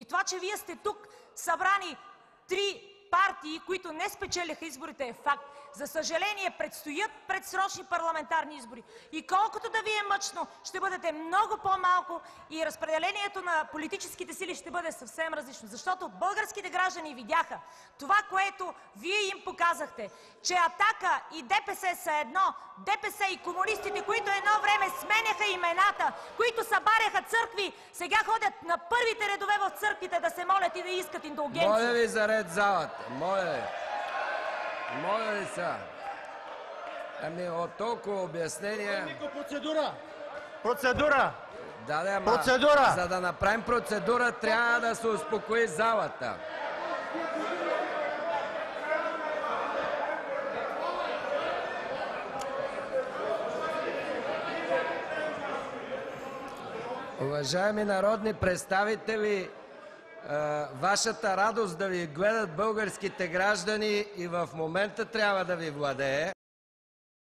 това, че вие сте тук събрани три партии, които не спечелиха изборите, е факт. За съжаление, предстоят предсрочни парламентарни избори. И колкото да ви е мъчно, ще бъдете много по-малко и разпределението на политическите сили ще бъде съвсем различно. Защото българските граждани видяха това, което вие им показахте, че „Атака” и ДПС са едно. ДПС и комунистите, които едно време сменяха имената, които събаряха църкви, сега ходят на първите редове в църквите да се молят и да искат индулгенция. Моля ви за ред в залата. Моля ви. Моля ви са. От толкова обяснения... Процедура! Процедура! Да, процедура! За да направим процедура, трябва да се успокои залата. Уважаеми народни представители, вашата радост да ви гледат българските граждани и в момента трябва да ви владее.